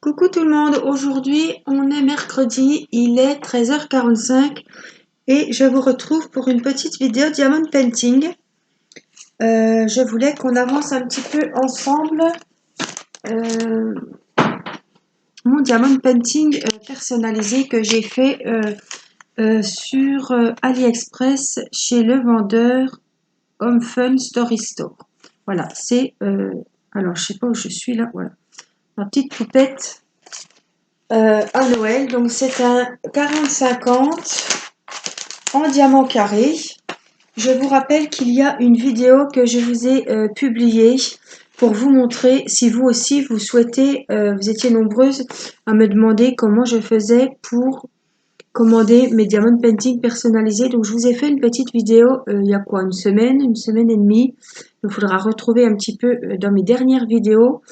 Coucou tout le monde, aujourd'hui on est mercredi, il est 13h45 et je vous retrouve pour une petite vidéo Diamond Painting. Je voulais qu'on avance un petit peu ensemble euh, mon Diamond Painting personnalisé que j'ai fait sur AliExpress chez le vendeur Home Fun Story Store. Voilà, c'est... alors je sais pas où je suis là, voilà. Ma petite poupette à Noël. Donc c'est un 40-50 en diamant carré. Je vous rappelle qu'il y a une vidéo que je vous ai publiée pour vous montrer si vous aussi vous souhaitez, vous étiez nombreuses à me demander comment je faisais pour commander mes diamond painting personnalisés. Donc je vous ai fait une petite vidéo il y a quoi, une semaine et demie. Il faudra retrouver un petit peu dans mes dernières vidéos.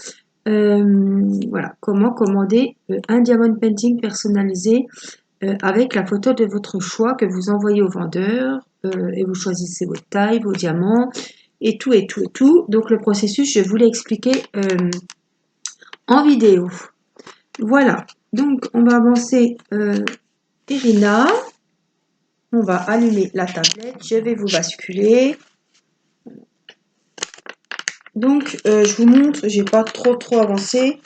Voilà, comment commander un diamond painting personnalisé avec la photo de votre choix que vous envoyez au vendeur et vous choisissez votre taille, vos diamants et tout et tout et tout. Donc le processus, je vous l'ai expliqué en vidéo. Voilà, donc on va avancer Irina. On va allumer la tablette, je vais vous basculer. Donc je vous montre, j'ai pas trop avancé.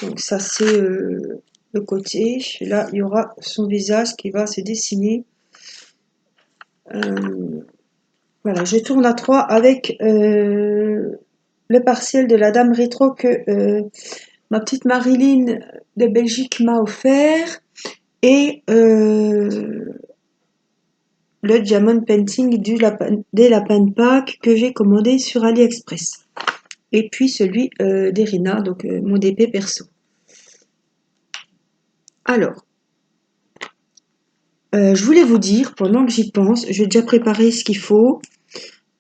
Donc ça c'est le côté. Là il y aura son visage qui va se dessiner. Voilà, je tourne à 3 avec le partiel de la Dame Rétro que ma petite Marilyn de Belgique m'a offert et le Diamond Painting des lapins de Pâques que j'ai commandé sur AliExpress. Et puis celui d'Erina, donc mon DP perso. Alors, je voulais vous dire, pendant que j'y pense, je vais déjà préparer ce qu'il faut.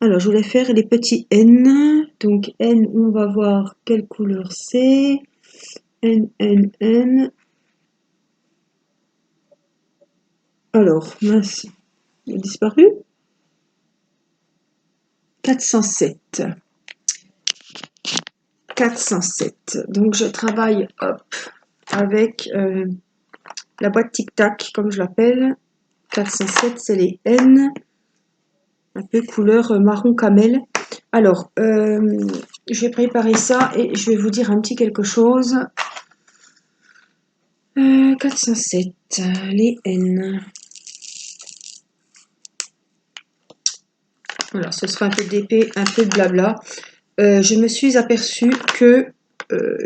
Alors, je voulais faire les petits N. Donc, N, on va voir quelle couleur c'est. N, N, N. Alors, mince, il a disparu. 407. 407. Donc, je travaille, hop, avec la boîte tic-tac, comme je l'appelle. 407, c'est les N. Un peu couleur marron camel. Alors, je vais préparer ça et je vais vous dire un petit quelque chose. 407, les N. Alors, ce sera un peu d'épée, un peu de blabla. Je me suis aperçue que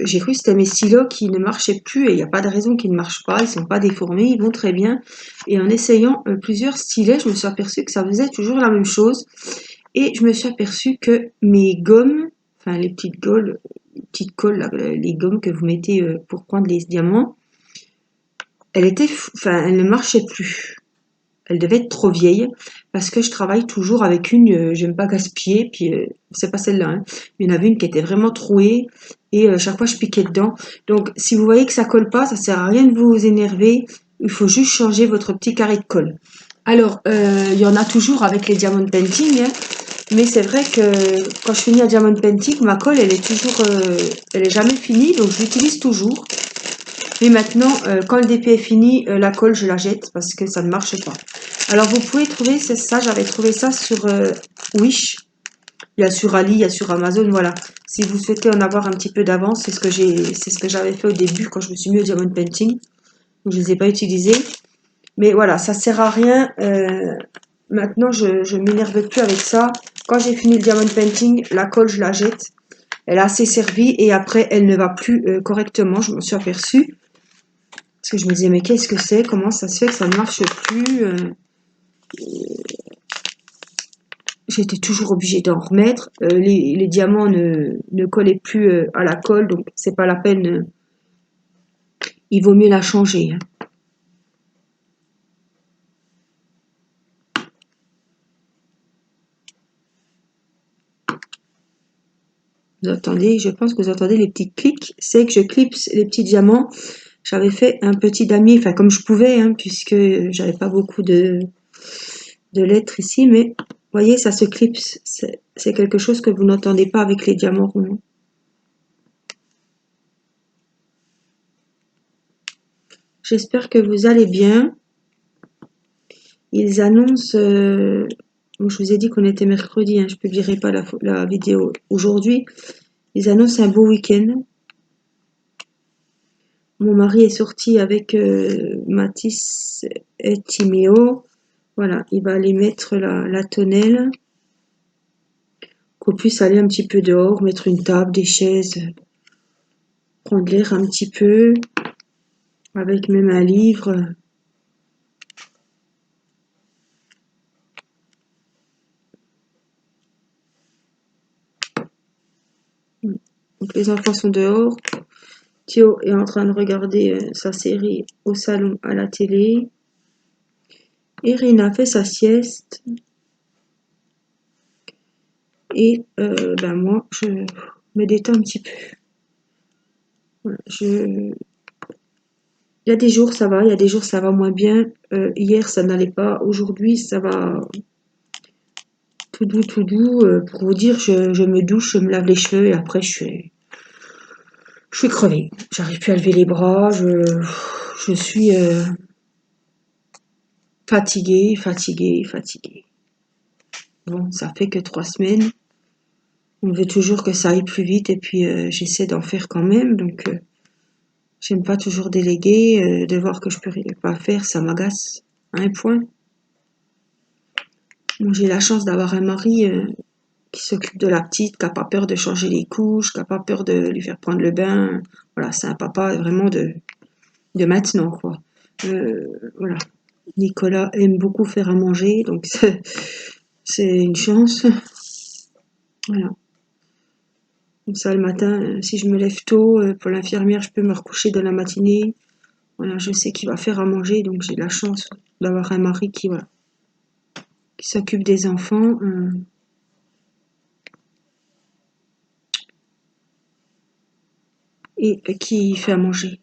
j'ai cru que c'était mes stylos qui ne marchaient plus et il n'y a pas de raison qu'ils ne marchent pas. Ils ne sont pas déformés, ils vont très bien. Et en essayant plusieurs stylets, je me suis aperçue que ça faisait toujours la même chose. Et je me suis aperçue que mes gommes, enfin les petites colles, là, les gommes que vous mettez pour prendre les diamants, elles ne marchaient plus. Elle devait être trop vieille parce que je travaille toujours avec une, j'aime pas gaspiller, puis c'est pas celle-là, hein. Il y en avait une qui était vraiment trouée et chaque fois je piquais dedans. Donc si vous voyez que ça colle pas, ça sert à rien de vous énerver, il faut juste changer votre petit carré de colle. Alors il y en a toujours avec les diamond painting, hein, mais c'est vrai que quand je finis un diamond painting, ma colle elle est toujours, elle est jamais finie, donc je l'utilise toujours. Mais maintenant, quand le DP est fini, la colle, je la jette parce que ça ne marche pas. Alors, vous pouvez trouver, c'est ça, j'avais trouvé ça sur Wish. Il y a sur Ali, il y a sur Amazon, voilà. Si vous souhaitez en avoir un petit peu d'avance, c'est ce que j'avais fait au début quand je me suis mis au diamond painting. Donc, je ne les ai pas utilisés. Mais voilà, ça sert à rien. Maintenant, je m'énerve plus avec ça. Quand j'ai fini le diamond painting, la colle, je la jette. Elle a assez servi et après, elle ne va plus correctement. Je m'en suis aperçue. Parce que je me disais, mais qu'est-ce que c'est? Comment ça se fait que ça ne marche plus? J'étais toujours obligée d'en remettre. Les diamants ne collaient plus à la colle, donc c'est pas la peine. Il vaut mieux la changer, hein. Vous entendez, je pense que vous entendez les petits clics. C'est que je clipse les petits diamants. J'avais fait un petit damier, enfin comme je pouvais, hein, puisque j'avais pas beaucoup de lettres ici, mais vous voyez, ça se clipse. C'est quelque chose que vous n'entendez pas avec les diamants ronds. J'espère que vous allez bien. Ils annoncent, bon, je vous ai dit qu'on était mercredi, hein, je ne publierai pas la vidéo aujourd'hui. Ils annoncent un beau week-end. Mon mari est sorti avec Mathis et Timéo. Voilà, il va aller mettre la tonnelle. Qu'on puisse aller un petit peu dehors, mettre une table, des chaises, prendre l'air un petit peu, avec même un livre. Donc les enfants sont dehors. Théo est en train de regarder sa série au salon à la télé. Irina fait sa sieste. Et ben moi, je me détends un petit peu. Voilà, il y a des jours ça va, il y a des jours ça va moins bien. Hier ça n'allait pas. Aujourd'hui ça va tout doux, tout doux. Pour vous dire, je me douche, je me lave les cheveux et après je suis crevée. J'arrive plus à lever les bras. Je suis fatiguée, fatiguée, fatiguée. Bon, ça fait que 3 semaines. On veut toujours que ça aille plus vite et puis j'essaie d'en faire quand même. Donc j'aime pas toujours déléguer. De voir que je peux pas faire, ça m'agace. À un point. Bon, j'ai la chance d'avoir un mari qui s'occupe de la petite, qui n'a pas peur de changer les couches, qui n'a pas peur de lui faire prendre le bain. Voilà, c'est un papa vraiment de maintenant, quoi. Voilà. Nicolas aime beaucoup faire à manger, donc c'est une chance. Voilà. Comme ça, le matin, si je me lève tôt, pour l'infirmière, je peux me recoucher dans la matinée. Voilà, je sais qu'il va faire à manger, donc j'ai la chance d'avoir un mari voilà, qui s'occupe des enfants. Et qui fait à manger.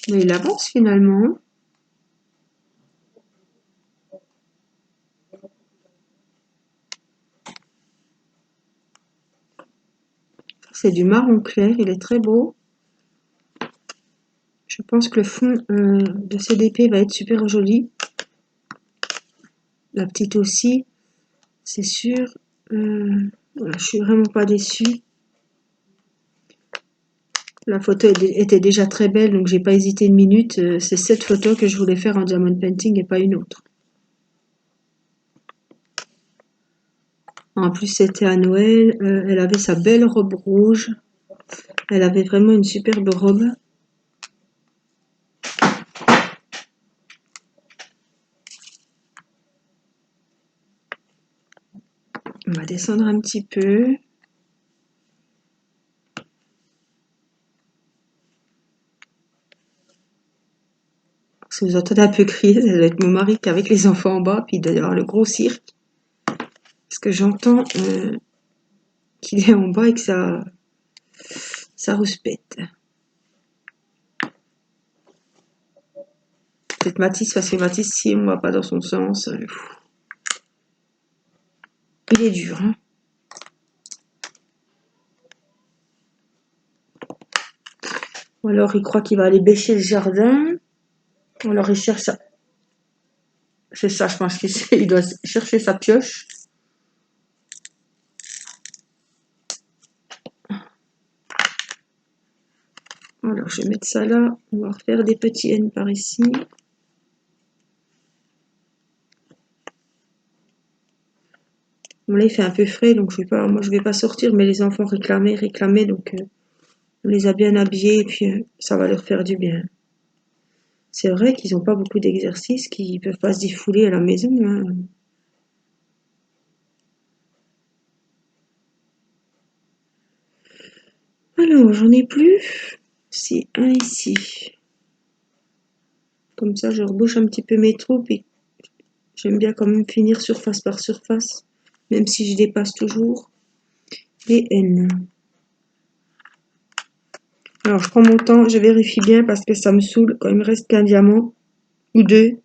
Mais il avance finalement. C'est du marron clair, il est très beau. Je pense que le fond de CDP va être super joli. La petite aussi, c'est sûr. Voilà, je suis vraiment pas déçue. La photo était déjà très belle, donc j'ai pas hésité une minute. C'est cette photo que je voulais faire en diamond painting et pas une autre. En plus, c'était à Noël. Elle avait sa belle robe rouge. Elle avait vraiment une superbe robe. On va descendre un petit peu. Si vous entendez un peu crier, ça doit être mon mari qui est avec les enfants en bas, puis il doit y avoir le gros cirque. Parce que j'entends qu'il est en bas et que ça rouspète. Peut-être Mathis, parce que Mathis, si on ne va pas dans son sens, il est dur. Hein. Ou alors il croit qu'il va aller bêcher le jardin. Ou alors il cherche ça. C'est ça, je pense qu'il doit chercher sa pioche. Alors je vais mettre ça là. On va refaire des petits N par ici. Bon là il fait un peu frais, donc moi je vais pas sortir, mais les enfants réclamaient, donc on les a bien habillés et puis ça va leur faire du bien. C'est vrai qu'ils n'ont pas beaucoup d'exercices, qu'ils ne peuvent pas se défouler à la maison. Hein. Alors, j'en ai plus. Si, un ici. Comme ça, je rebouche un petit peu mes troupes et j'aime bien quand même finir surface par surface, même si je dépasse toujours les N. Alors, je prends mon temps, je vérifie bien parce que ça me saoule quand il me reste qu'un diamant ou deux.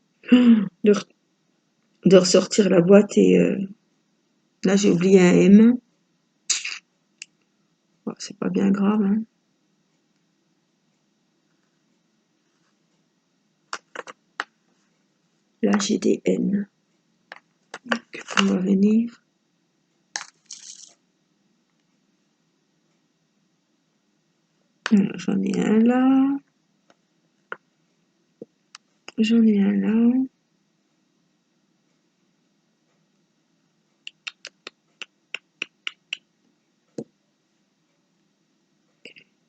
de ressortir la boîte et là j'ai oublié un M. Bon, c'est pas bien grave, hein. Là j'ai des N. Donc, on va venir. J'en ai un là. J'en ai un là.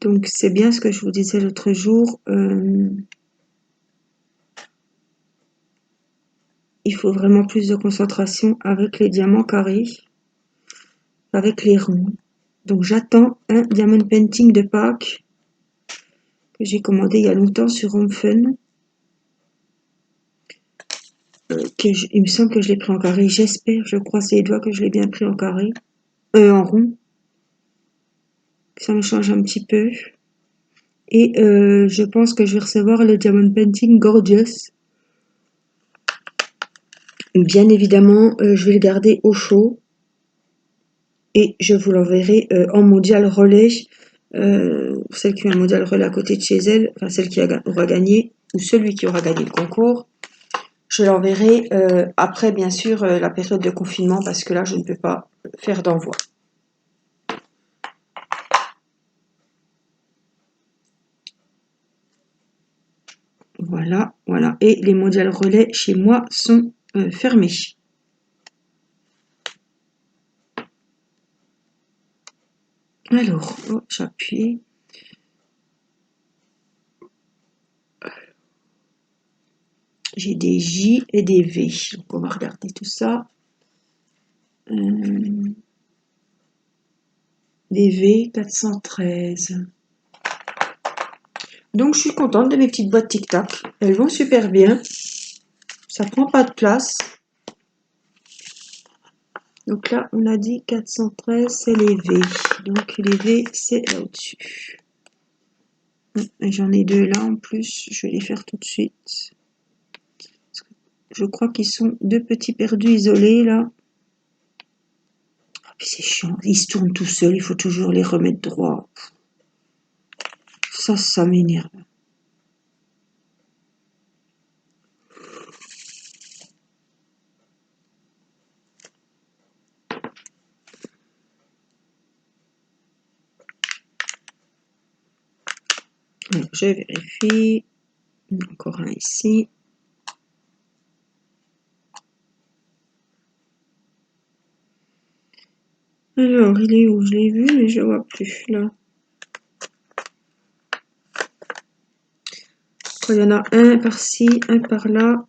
Donc c'est bien ce que je vous disais l'autre jour. Il faut vraiment plus de concentration avec les diamants carrés, avec les ronds. Donc j'attends un diamond painting de Pâques que j'ai commandé il y a longtemps sur Home Fun. Il me semble que je l'ai pris en carré. J'espère, je croise les doigts que je l'ai bien pris en carré. En rond. Ça me change un petit peu. Et je pense que je vais recevoir le diamond painting Gorgeous. Bien évidemment, je vais le garder au chaud. Et je vous l'enverrai en mondial relais. Celle qui a un mondial relais à côté de chez elle, enfin celle qui aura gagné, ou celui qui aura gagné le concours. Je l'enverrai après, bien sûr, la période de confinement, parce que là, je ne peux pas faire d'envoi. Voilà, voilà. Et les mondiales relais chez moi sont fermés. Alors, oh, j'appuie. J'ai des J et des V. Donc, on va regarder tout ça. Des V 413. Donc, je suis contente de mes petites boîtes Tic Tac. Elles vont super bien. Ça prend pas de place. Donc là, on a dit 413, c'est les V. Donc, les V, c'est là au-dessus. J'en ai deux là en plus. Je vais les faire tout de suite. Je crois qu'ils sont deux petits perdus isolés là. Ah, puis c'est chiant. Ils se tournent tout seuls. Il faut toujours les remettre droit. Ça m'énerve. Alors, je vérifie. Encore un ici. Alors, il est où? Je l'ai vu, mais je ne le vois plus là. Il y en a un par-ci, un par-là.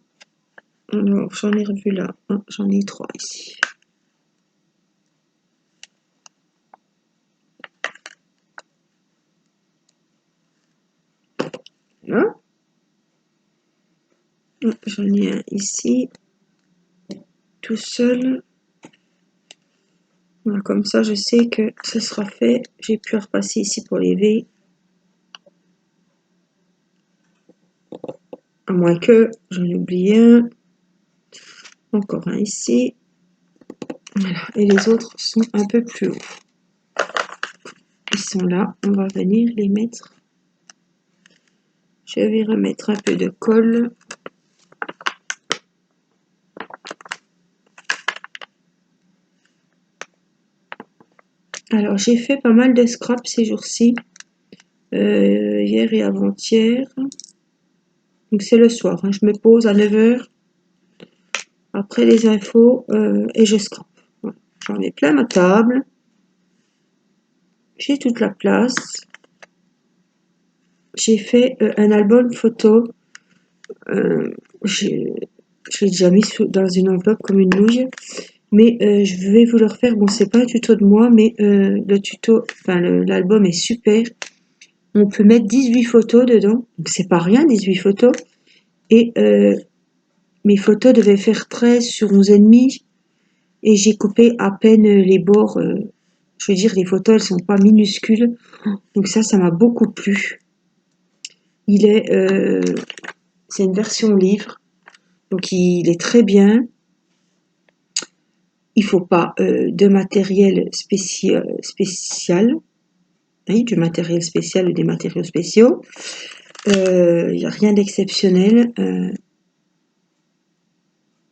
Alors, j'en ai revu là. J'en ai trois ici. Là. J'en ai un ici. Tout seul. Voilà, comme ça, je sais que ce sera fait. J'ai pu repasser ici pour les V. À moins que j'en ai oublié un. Encore un ici. Voilà. Et les autres sont un peu plus hauts. Ils sont là. On va venir les mettre. Je vais remettre un peu de colle. Alors, j'ai fait pas mal de scraps ces jours-ci. Hier et avant-hier. Donc, c'est le soir. Hein. Je me pose à 9h. Après les infos. Et je scrape. Voilà. J'en ai plein ma table. J'ai toute la place. J'ai fait un album photo. Je l'ai déjà mis dans une enveloppe comme une nouille. Mais je vais vous le refaire. Bon, c'est pas un tuto de moi, mais le tuto, enfin l'album est super. On peut mettre 18 photos dedans. Donc c'est pas rien, 18 photos. Et mes photos devaient faire 13 sur 11,5. Et j'ai coupé à peine les bords. Je veux dire, les photos, elles sont pas minuscules. Donc ça m'a beaucoup plu. C'est une version livre. Donc il est très bien. il faut pas de matériel spécial. Oui, du matériel spécial ou des matériaux spéciaux. Il n'y a rien d'exceptionnel.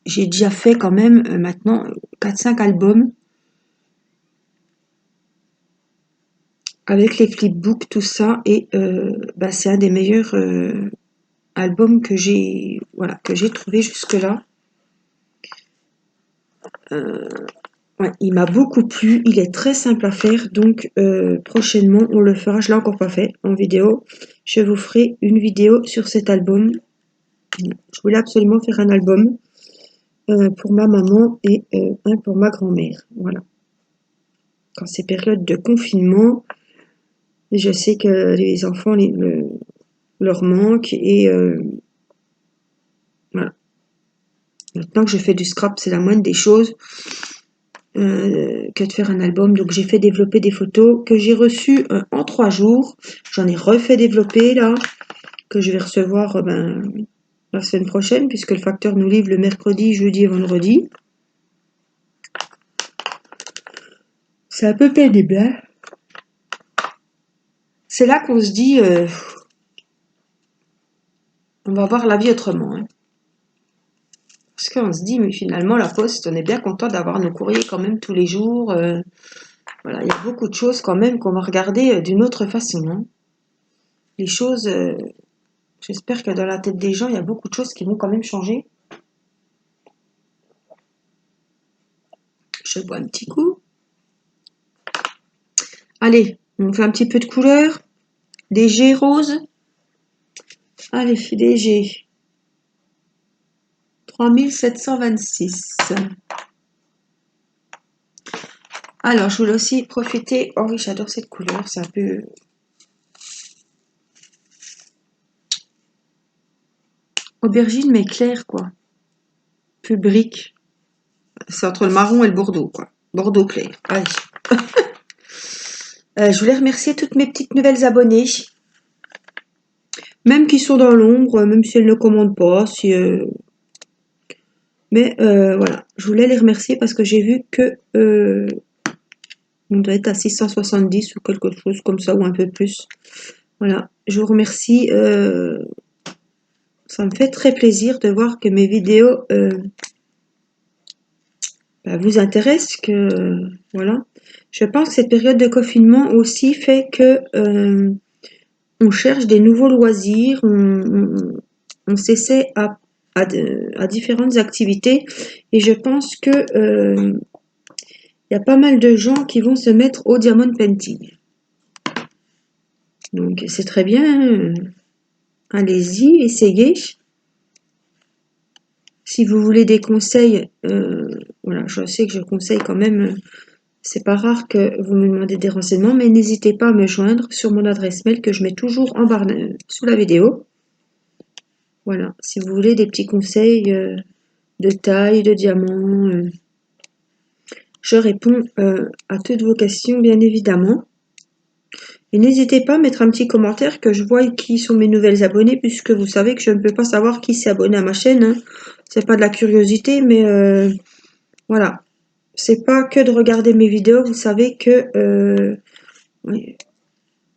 J'ai déjà fait quand même maintenant 4-5 albums avec les flipbooks, tout ça, et c'est un des meilleurs albums que j'ai trouvé jusque-là. Ouais, il m'a beaucoup plu, il est très simple à faire, donc prochainement on le fera, je l'ai encore pas fait en vidéo. Je vous ferai une vidéo sur cet album. Je voulais absolument faire un album pour ma maman et un pour ma grand-mère. Voilà. Quand c'est période de confinement, je sais que les enfants leur manquent et voilà. Maintenant que je fais du scrap, c'est la moindre des choses que de faire un album. Donc j'ai fait développer des photos que j'ai reçues en 3 jours. J'en ai refait développer là, que je vais recevoir la semaine prochaine, puisque le facteur nous livre le mercredi, jeudi et vendredi. C'est un peu pénible, hein. C'est là qu'on se dit, on va voir la vie autrement. Hein. Parce qu'on se dit, mais finalement, la poste, on est bien content d'avoir nos courriers quand même tous les jours. Voilà, il y a beaucoup de choses quand même qu'on va regarder d'une autre façon. Hein. Les choses, j'espère que dans la tête des gens, il y a beaucoup de choses qui vont quand même changer. Je bois un petit coup. Allez, on fait un petit peu de couleur. Des G roses. Allez, des G. 3726. Alors, je voulais aussi profiter. Oh oui, j'adore cette couleur. C'est un peu aubergine, mais clair, quoi. Peu brique. C'est entre le marron et le bordeaux, quoi. Bordeaux clair. Allez. Je voulais remercier toutes mes petites nouvelles abonnées. Même qui sont dans l'ombre, même si elles ne commandent pas. Mais voilà, je voulais les remercier parce que j'ai vu que on doit être à 670 ou quelque chose comme ça, ou un peu plus. Voilà, je vous remercie. Ça me fait très plaisir de voir que mes vidéos vous intéressent. Voilà. Je pense que cette période de confinement aussi fait que on cherche des nouveaux loisirs, on s'essaie à différentes activités, et je pense que y a pas mal de gens qui vont se mettre au diamond painting. Donc c'est très bien, hein. Allez-y, essayez. Si vous voulez des conseils, voilà, je sais que je conseille quand même, c'est pas rare que vous me demandez des renseignements, mais n'hésitez pas à me joindre sur mon adresse mail que je mets toujours en barre sous la vidéo. Voilà, si vous voulez des petits conseils de taille, de diamant, je réponds à toutes vos questions, bien évidemment. Et n'hésitez pas à mettre un petit commentaire que je vois qui sont mes nouvelles abonnées, puisque vous savez que je ne peux pas savoir qui s'est abonné à ma chaîne. Hein. C'est pas de la curiosité, mais voilà. C'est pas que de regarder mes vidéos. Vous savez que oui,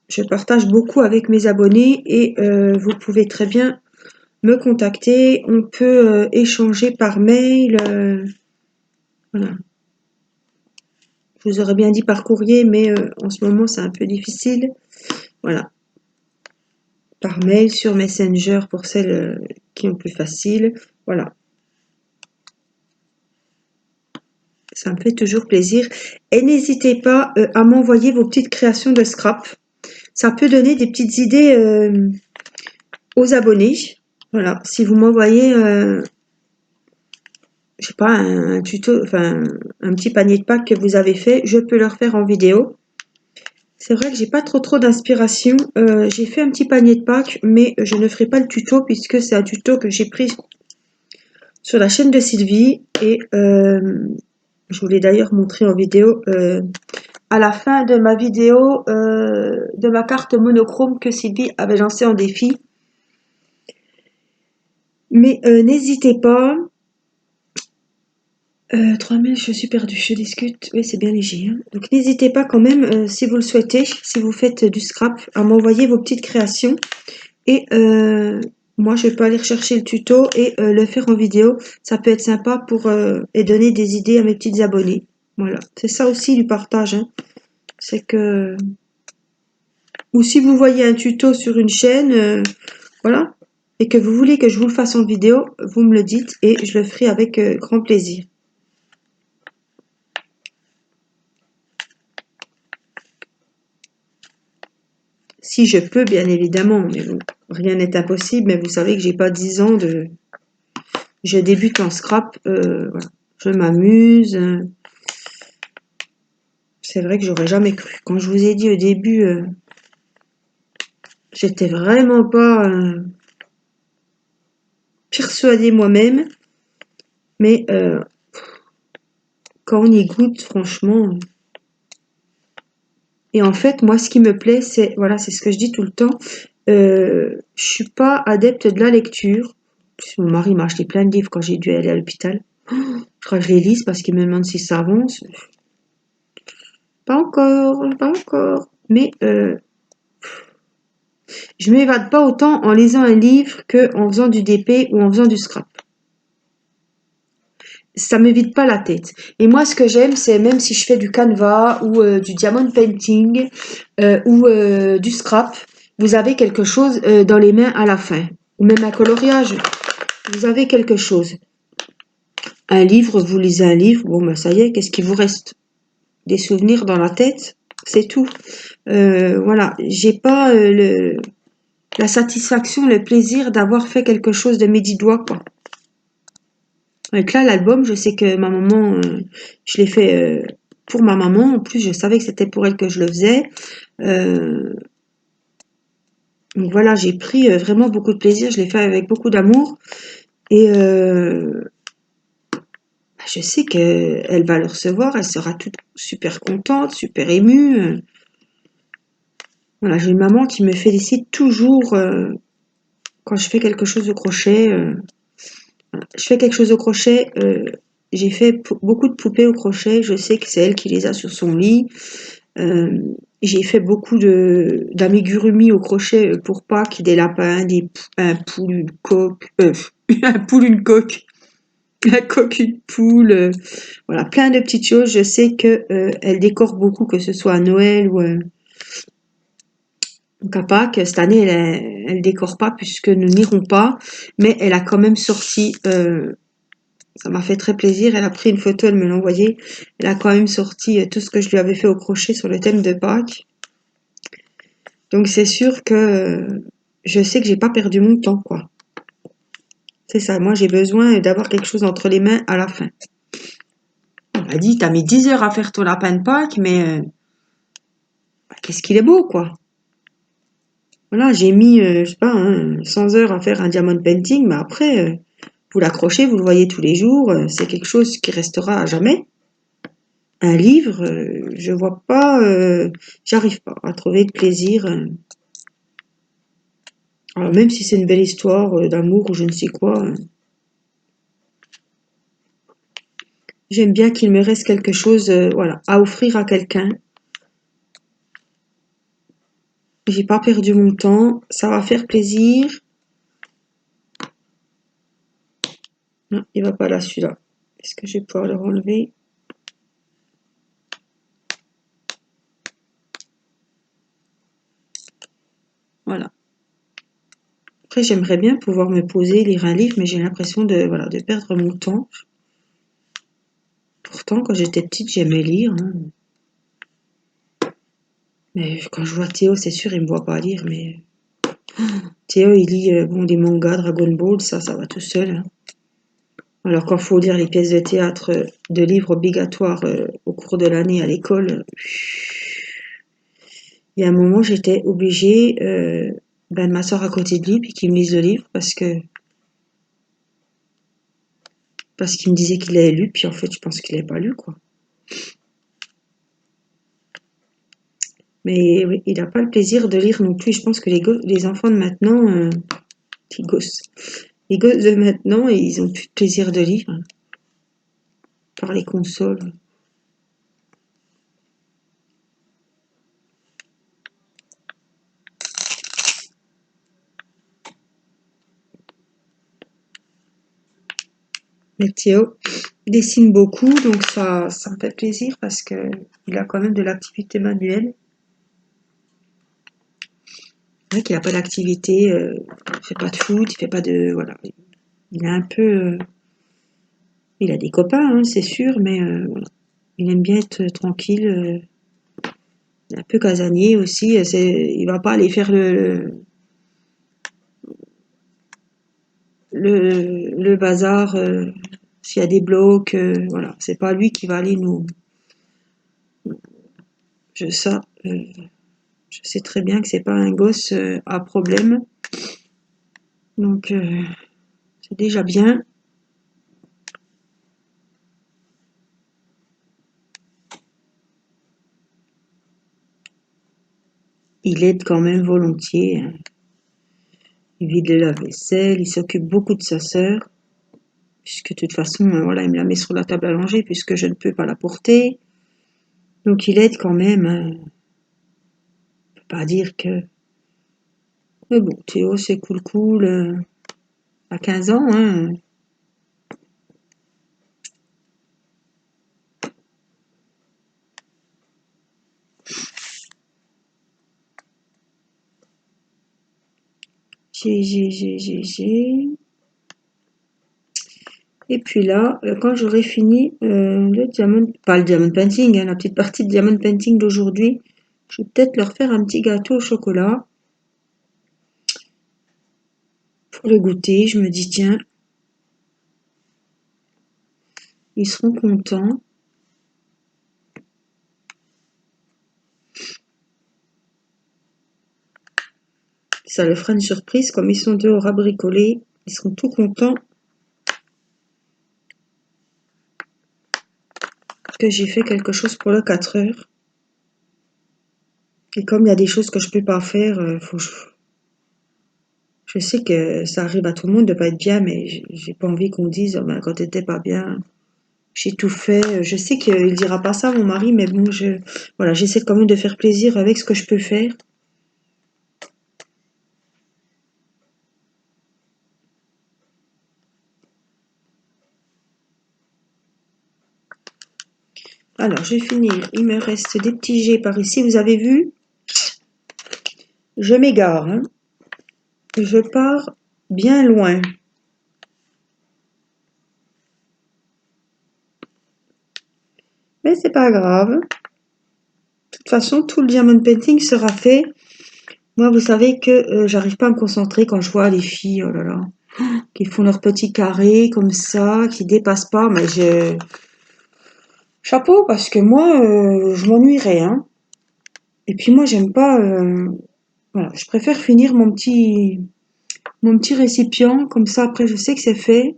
je partage beaucoup avec mes abonnés et vous pouvez très bien me contacter. On peut échanger par mail. Voilà. Je vous aurais bien dit par courrier, mais en ce moment, c'est un peu difficile. Voilà. Par mail, sur Messenger pour celles qui ont plus facile. Voilà. Ça me fait toujours plaisir. Et n'hésitez pas à m'envoyer vos petites créations de scrap. Ça peut donner des petites idées aux abonnés. Voilà. Si vous m'envoyez, je sais pas, un tuto, enfin un petit panier de Pâques que vous avez fait, je peux le refaire en vidéo. C'est vrai que j'ai pas trop d'inspiration. J'ai fait un petit panier de Pâques, mais je ne ferai pas le tuto puisque c'est un tuto que j'ai pris sur la chaîne de Sylvie. Et je vous l'ai d'ailleurs montré en vidéo à la fin de ma vidéo de ma carte monochrome que Sylvie avait lancée en défi. Mais n'hésitez pas. 3000, je suis perdue, je discute. Oui, c'est bien léger, hein. Donc n'hésitez pas quand même, si vous le souhaitez, si vous faites du scrap, à m'envoyer vos petites créations. Et moi, je peux aller rechercher le tuto et le faire en vidéo. Ça peut être sympa pour et donner des idées à mes petites abonnées. Voilà, c'est ça aussi du partage, hein. C'est que... Ou si vous voyez un tuto sur une chaîne, voilà, et que vous voulez que je vous le fasse en vidéo, vous me le dites et je le ferai avec grand plaisir. Si je peux, bien évidemment, mais bon, rien n'est impossible, mais vous savez que j'ai pas 10 ans de... Je débute en scrap, voilà. Je m'amuse. C'est vrai que j'aurais jamais cru. Quand je vous ai dit au début, j'étais vraiment pas persuadée moi-même, mais quand on y goûte, franchement... Et en fait, moi, ce qui me plaît, c'est, voilà, c'est ce que je dis tout le temps, je suis pas adepte de la lecture. Mon mari m'a acheté plein de livres quand j'ai dû aller à l'hôpital. Je crois que je les lise parce qu'il me demande si ça avance. Pas encore, pas encore. Mais je m'évade pas autant en lisant un livre qu'en faisant du DP ou en faisant du scrap. Ça me vide pas la tête. Et moi, ce que j'aime, c'est même si je fais du canevas ou du diamond painting ou du scrap, vous avez quelque chose dans les mains à la fin. Ou même un coloriage, vous avez quelque chose. Un livre, vous lisez un livre, bon ben ça y est, qu'est-ce qui vous reste? Des souvenirs dans la tête, c'est tout. Voilà, j'ai pas la satisfaction, le plaisir d'avoir fait quelque chose de mes 10 doigts, quoi. Donc là, l'album, je sais que ma maman, je l'ai fait pour ma maman. En plus, je savais que c'était pour elle que je le faisais. Euh, donc voilà, j'ai pris vraiment beaucoup de plaisir. Je l'ai fait avec beaucoup d'amour. Et je sais qu'elle va le recevoir. Elle sera toute super contente, super émue. Voilà, j'ai une maman qui me félicite toujours quand je fais quelque chose au crochet. Je fais quelque chose au crochet. J'ai fait beaucoup de poupées au crochet. Je sais que c'est elle qui les a sur son lit. J'ai fait beaucoup d'amigurumi au crochet pour Pâques, des lapins, un poule, une coque, un poule, une coque, un coq, une poule, voilà, plein de petites choses. Je sais que elle décore beaucoup, que ce soit à Noël ou à Pâques. Cette année, elle décore pas puisque nous n'irons pas, mais elle a quand même sorti. Ça m'a fait très plaisir. Elle a pris une photo, elle me l'a envoyée. Elle a quand même sorti tout ce que je lui avais fait au crochet sur le thème de Pâques. Donc c'est sûr que je sais que j'ai pas perdu mon temps, quoi. C'est ça, moi j'ai besoin d'avoir quelque chose entre les mains à la fin. On m'a dit, t'as mis 10 heures à faire ton lapin de Pâques, mais qu'est-ce qu'il est beau, quoi. Voilà, j'ai mis, je sais pas, 100 heures à faire un diamond painting, mais après, vous l'accrochez, vous le voyez tous les jours, c'est quelque chose qui restera à jamais. Un livre, je vois pas, j'arrive pas à trouver de plaisir. Alors même si c'est une belle histoire d'amour ou je ne sais quoi, j'aime bien qu'il me reste quelque chose, voilà, à offrir à quelqu'un. J'ai pas perdu mon temps, ça va faire plaisir. Non, il va pas là celui-là. Est-ce que je vais pouvoir le relever? Voilà. Après, j'aimerais bien pouvoir me poser, lire un livre, mais j'ai l'impression de, voilà, de perdre mon temps. Pourtant, quand j'étais petite, j'aimais lire, hein. Mais quand je vois Théo, c'est sûr, il me voit pas lire, mais Théo, il lit bon, des mangas, Dragon Ball, ça va tout seul, hein. Alors quand faut lire les pièces de théâtre, de livres obligatoires au cours de l'année à l'école, il y a un moment, j'étais obligée de m'asseoir à côté de lui puis qu'il me lise le livre parce qu'il me disait qu'il l'avait lu, puis en fait, je pense qu'il l'avait pas lu, quoi. Mais oui, il n'a pas le plaisir de lire non plus. Je pense que les enfants de maintenant, les gosses de maintenant, ils ont plus de plaisir de lire. par les consoles. Mais Théo dessine beaucoup, donc ça me fait plaisir parce que il a quand même de l'activité manuelle. C'est vrai qu'il n'a pas d'activité, il fait pas de foot, il fait pas de... Voilà. Il est un peu... il a des copains, hein, c'est sûr, mais voilà. Il aime bien être tranquille. Un peu casanier aussi. Il va pas aller faire le bazar s'il y a des blocs. Voilà, c'est pas lui qui va aller nous. Je, ça, je sais très bien que c'est pas un gosse à problème. Donc, c'est déjà bien. Il aide quand même volontiers. Hein. Il vide le lave-vaisselle, il s'occupe beaucoup de sa sœur, puisque de toute façon, voilà, il me la met sur la table à langer, puisque je ne peux pas la porter. Donc il aide quand même. Hein. On ne peut pas dire que... Mais bon, Théo, c'est cool. À 15 ans, hein. J'ai. Et puis là, quand j'aurai fini le diamond, pas le diamond painting, hein, la petite partie de diamond painting d'aujourd'hui, je vais peut-être leur faire un petit gâteau au chocolat pour le goûter. Je me dis, tiens, ils seront contents. Ça leur fera une surprise, comme ils sont dehors à bricoler, ils seront tout contents que j'ai fait quelque chose pour le 4 heures. Et comme il y a des choses que je peux pas faire, je sais que ça arrive à tout le monde de pas être bien, mais j'ai pas envie qu'on dise, oh ben, quand t'étais pas bien, j'ai tout fait. Je sais qu'il dira pas ça, mon mari, mais bon, voilà, j'essaie quand même de faire plaisir avec ce que je peux faire. Alors, je vais finir. Il me reste des petits jets par ici. Vous avez vu? Je m'égare. Hein. Je pars bien loin. Mais c'est pas grave. De toute façon, tout le diamond painting sera fait. Moi, vous savez que j'arrive pas à me concentrer quand je vois les filles, oh là là, qui font leur petit carré comme ça, qui dépassent pas. Mais chapeau, parce que moi, je m'ennuierais, hein. Et puis moi, j'aime pas. Voilà, je préfère finir mon petit récipient, comme ça après je sais que c'est fait.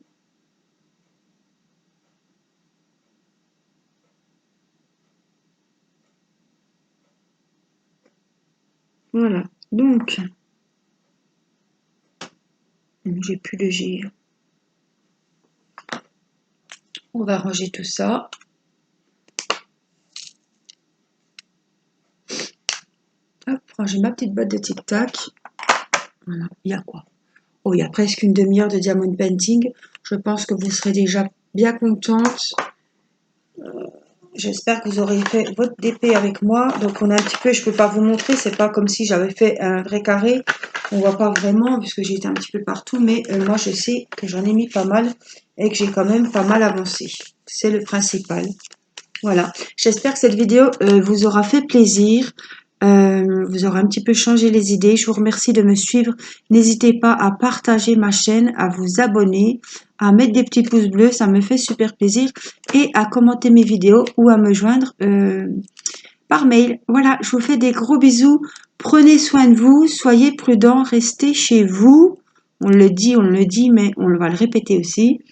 Voilà, donc, j'ai plus de gire. On va ranger tout ça. Hop, ranger ma petite boîte de tic-tac. Voilà, il y a quoi? Oh, il y a presque une demi-heure de diamond painting. Je pense que vous serez déjà bien contente. J'espère que vous aurez fait votre DP avec moi. Donc on a un petit peu, je peux pas vous montrer, c'est pas comme si j'avais fait un vrai carré. On voit pas vraiment puisque j'ai été un petit peu partout, mais moi je sais que j'en ai mis pas mal et que j'ai quand même pas mal avancé. C'est le principal. Voilà. J'espère que cette vidéo vous aura fait plaisir. Vous aurez un petit peu changé les idées. Je vous remercie de me suivre. N'hésitez pas à partager ma chaîne, à vous abonner, à mettre des petits pouces bleus, ça me fait super plaisir, et à commenter mes vidéos ou à me joindre par mail. Voilà, je vous fais des gros bisous. Prenez soin de vous, soyez prudents, restez chez vous. On le dit, mais on va le répéter aussi.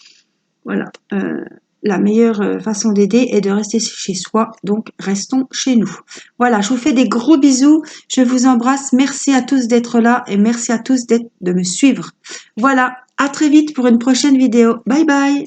Voilà. La meilleure façon d'aider est de rester chez soi, donc restons chez nous. Voilà, je vous fais des gros bisous, je vous embrasse, merci à tous d'être là et merci à tous de me suivre. Voilà, à très vite pour une prochaine vidéo. Bye bye.